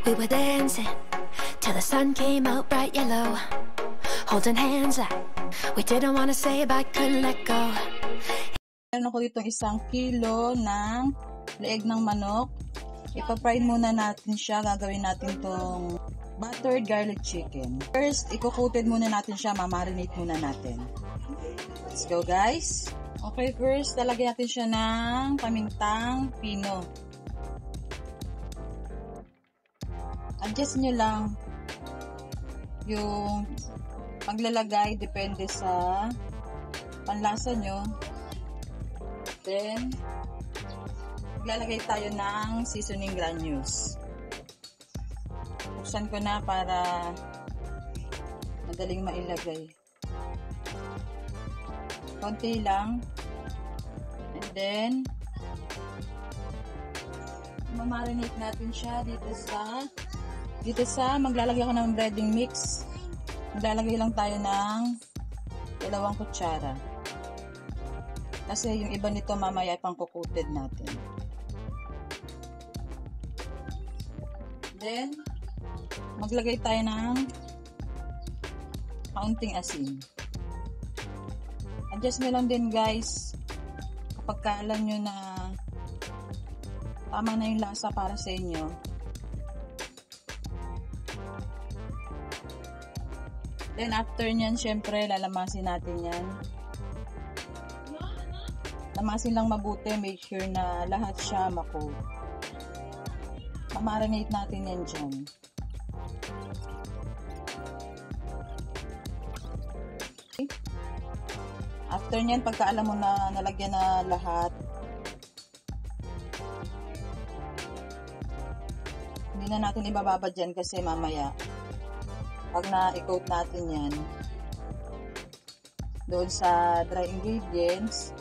We were dancing till the sun came out bright yellow, holding hands like we didn't want to say but couldn't let go. Meron ako dito 1 kilo ng leeg ng manok. Ipa-fry muna natin siya. Gagawin natin tong buttered garlic chicken. First, i-coated muna natin siya. Mamarinate muna natin. Let's go, guys. Okay, first, lalagyan natin siya ng pamintang pino. Adjust nyo lang yung paglalagay. Depende sa panlasa nyo. Then, maglalagay tayo ng seasoning granules. Buksan ko na para madaling mailagay. Konti lang. And then, mamarinate natin siya dito sa maglalagay ako ng breading mix. Maglalagay lang tayo ng 2 kutsara. Kasi yung iba nito mamaya pang coated natin. Then, maglagay tayo ng kaunting asin. Adjust nyo lang din, guys, kapag alam nyo na tama na yung lasa para sa inyo. Then after nyan, syempre lalamasin natin yan. Lamasin lang mabuti, make sure na lahat siya ma-coat. Mamarinate natin yan dyan. Okay. After nyan, pagka alam mo na nalagyan na lahat, hindi na natin ibababa dyan kasi mamaya pag na-coat natin yan doon sa dry ingredients,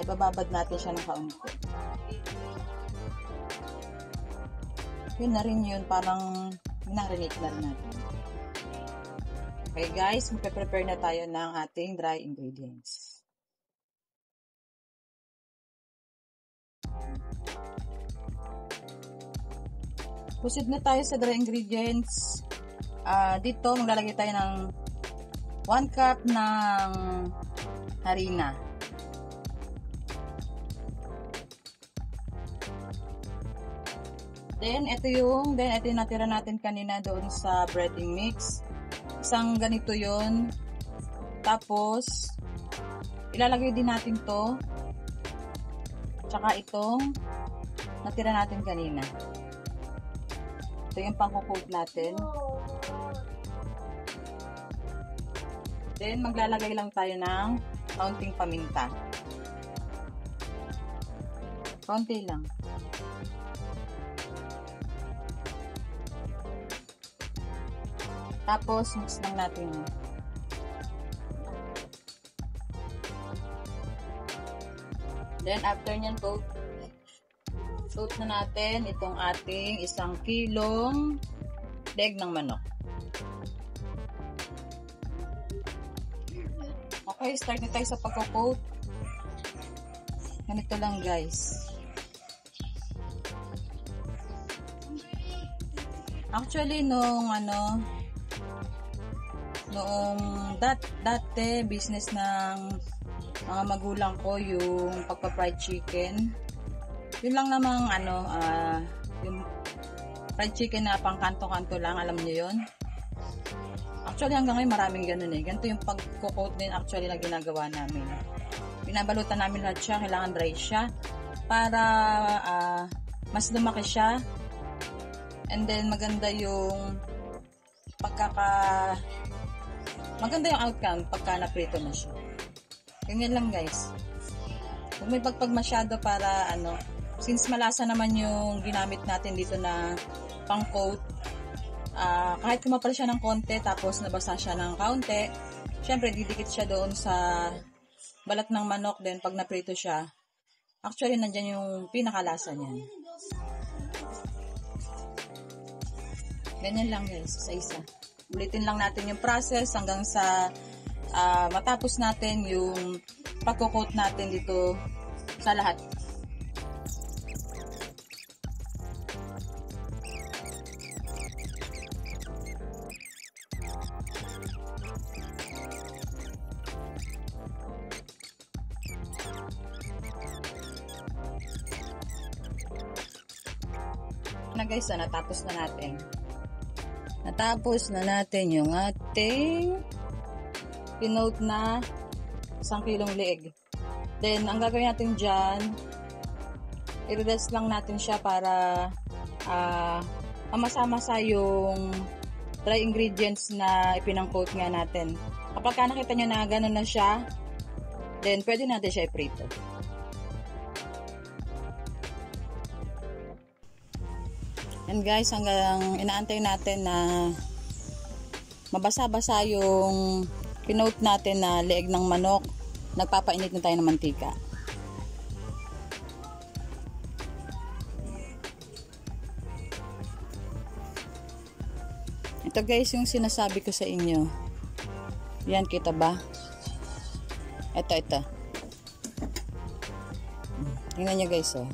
ibababad natin siya ng kaunti. Yun na rin yun, parang minarinate na rin natin. Okay guys, magpe-prepare na tayo ng ating dry ingredients. Proceed na tayo sa dry ingredients. Dito maglalagay tayo ng 1 cup ng harina. Then ito yung natira natin kanina doon sa breading mix. Isang ganito yon. Tapos ilalagay din natin to, tsaka itong natira natin kanina. Ito yung pang-coat natin. Then, maglalagay lang tayo ng kaunting paminta. Kaunti lang. Tapos, mix lang natin. Then, after nyan, coat na natin itong ating 1 kilong leeg ng manok. Okay, start na tayo sa pagko-coat. Ganito lang, guys. Actually, noong dati business ng mga magulang ko yung pagpa-fried chicken. Yun lang namang yung fried chicken na pang kanto-kanto lang, alam niyo yun. Actually, hanggang ngayon maraming ganun eh. Ganito yung pag-coat din actually na ginagawa namin. Binabalutan namin lahat siya, kailangan dry siya para mas lumaki siya. And then maganda yung maganda yung outcome pagka naprito na siya. Ganyan lang, guys. Huwag may pagpag masyado para since malasa naman yung ginamit natin dito na pang-coat, kahit kumapal siya ng konti tapos nabasa siya ng kaunti, syempre didikit siya doon sa balat ng manok. Then pag naprito siya, actually nandyan yung pinakalasa niyan. Ganyan lang, guys, isa-isa. Ulitin lang natin yung process hanggang sa matapos natin yung pagko-coat natin dito sa lahat. na guys, natapos na natin. Natapos na natin yung ating pinote na 1 kilong leeg. Then, ang gagawin natin dyan, i-rest lang natin siya para mamasa-masa yung dry ingredients na ipinang-coat nga natin. Kapag nakita nyo na gano'n na siya, then pwede natin siya i-prito. And guys, hanggang inaantay natin na mabasa-basa yung pinote natin na leeg ng manok, nagpapainit na tayo ng mantika. Ito guys, yung sinasabi ko sa inyo. Yan, kita ba? Ito. Tingnan nyo guys, oh.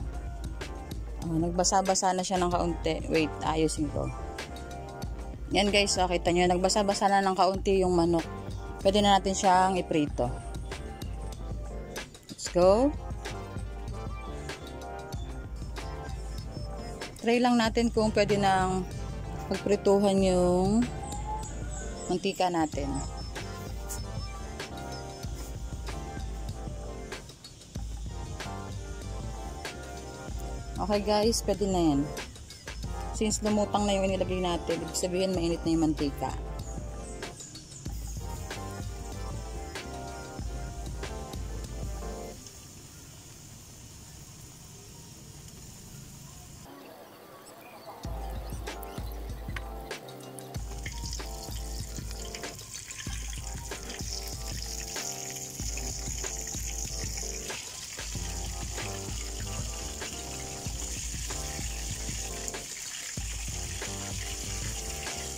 Nagbasa-basa na siya ng kaunti. Wait, ayusin ko. Yan guys, oh, kita nyo, nagbasa-basa na ng kaunti yung manok. Pwede na natin siyang iprito. Let's go. Try lang natin kung pwede nang pagprituhan yung mantika natin. Okay guys, pwede na yan. Since lumutang na yung inilagay natin, ibig sabihin mainit na yung mantika.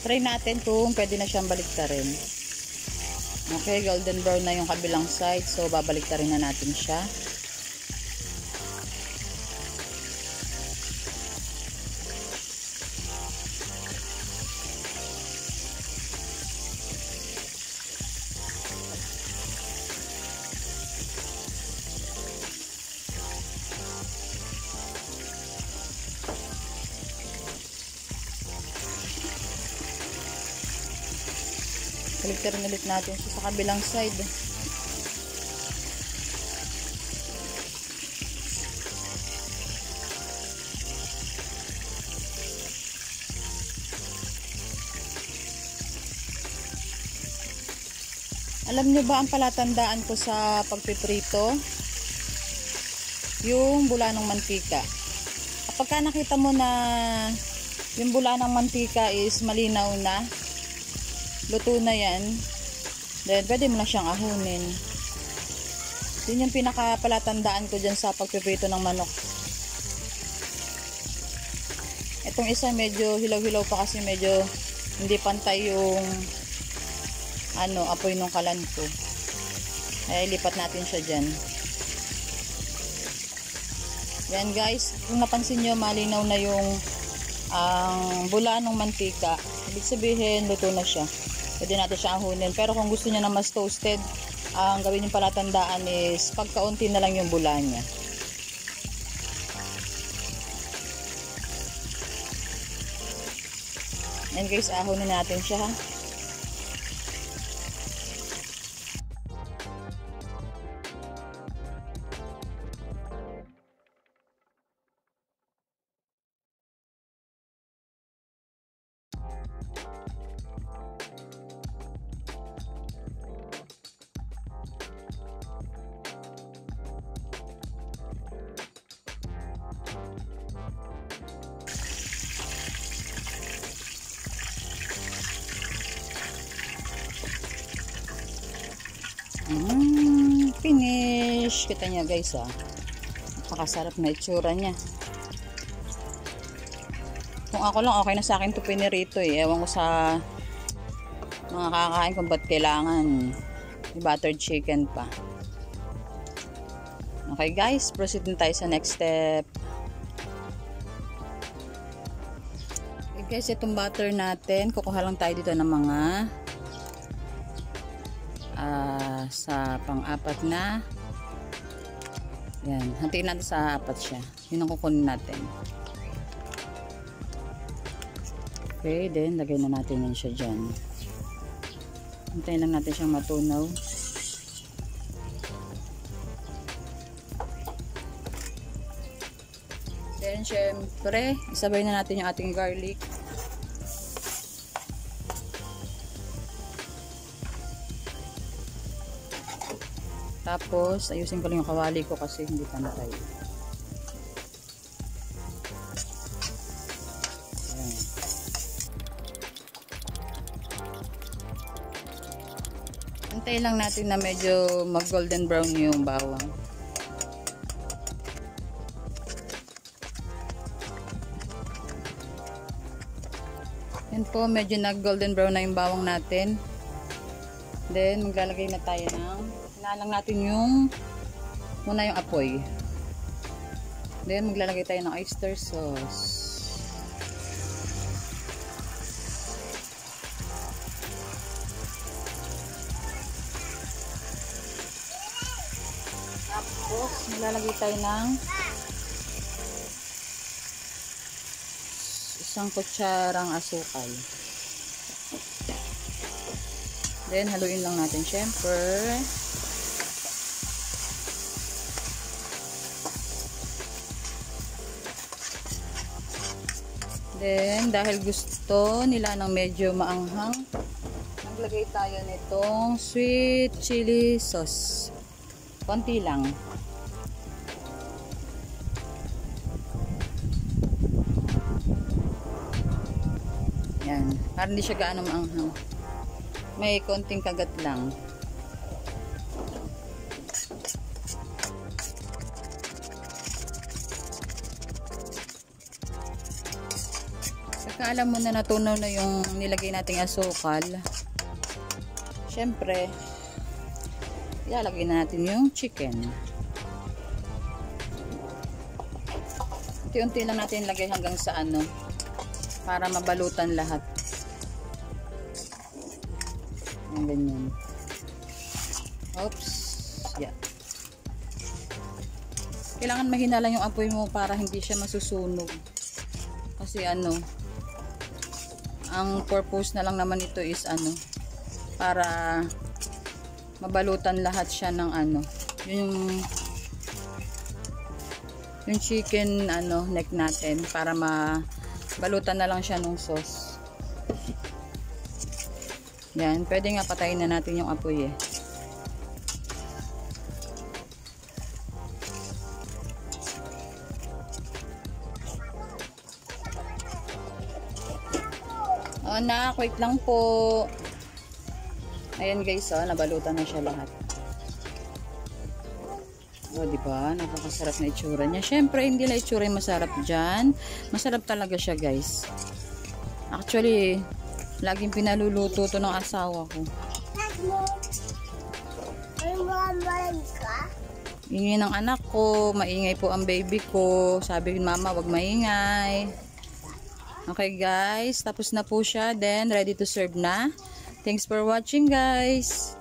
Try natin kung pwede na siyang baliktarin. Okay, golden brown na yung kabilang side. So, babaliktarin na natin siya. Baliktarin ulit natin siya sa kabilang side. Alam nyo ba ang palatandaan ko sa pagpiprito? Yung bula ng mantika. Kapag nakita mo na yung bula ng mantika is malinaw na, luto na yan, then pwede mo na siyang ahunin. Yun yung pinakapalatandaan ko dyan sa pagpiprito ng manok. Itong isa medyo hilaw-hilaw pa kasi medyo hindi pantay yung apoy ng kalan ko. Kaya ilipat natin siya dyan. Yan guys, kung napansin nyo malinaw na yung bula ng mantika, ibig sabihin luto na siya. Pwede natin siya ahunin. Pero kung gusto niya na mas toasted, ang gawin yung palatandaan is pagkaunti na lang yung bula niya. And guys, ahunin natin siya ha. Finish. Kita niya guys ha. Napakasarap na itsura niya. Kung ako lang, okay na sa akin ito pinirito eh. Ewan ko sa mga kakain kung ba't kailangan i-buttered chicken pa. Okay guys, proceed na tayo sa next step. Okay guys, itong butter natin, kukuha lang tayo dito ng mga sa pang-apat na yan, hatiin natin sa apat siya, yun ang kukunin natin. Okay, then lagay na natin yan siya dyan. Hintayin lang natin siyang matunaw. Then, syempre, isabay na natin yung ating garlic. Tapos, ayusin ko lang yung kawali ko kasi hindi pantay. Ayan. Antayin lang natin na medyo mag golden brown yung bawang. Yan po, medyo nag golden brown na yung bawang natin. Then, maglalagay na tayo ng, lang natin yung muna yung apoy. Then, maglalagay tayo ng oyster sauce. Tapos, maglalagay tayo ng isang kutsarang asukal. Then, haluin lang natin syempre. Then, dahil gusto nila ng medyo maanghang, naglagay tayo nitong sweet chili sauce. Konti lang. Yan. Para hindi siya gaano maanghang. May konting kagat lang. Alam mo na natunaw na yung nilagay nating asukal. Syempre, ilalagay na natin yung chicken. Unti-unti lang natin ilagay hanggang sa ano, para mabalutan lahat. Ang ganyan. Oops. Yeah. Kailangan mahina lang yung apoy mo para hindi siya masusunog. Kasi ano, ang purpose na lang naman ito is ano, para mabalutan lahat siya ng ano, yung chicken ano, neck natin, para mabalutan na lang siya ng sauce. Yan, pwede nga patayin na natin yung apoy eh. Oh, wait lang po. Ayan guys, oh, nabalutan na siya lahat. Oh, di ba? Napakasarap na itsura niya. Syempre, hindi na itsura yung masarap diyan. Masarap talaga siya, guys. Actually, laging pinaluluto to ng asawa ko. Ingay ng anak ko, maingay po ang baby ko. Sabi ni mama, wag maingay. Okay guys, tapos na po siya. Then, ready to serve na. Thanks for watching guys.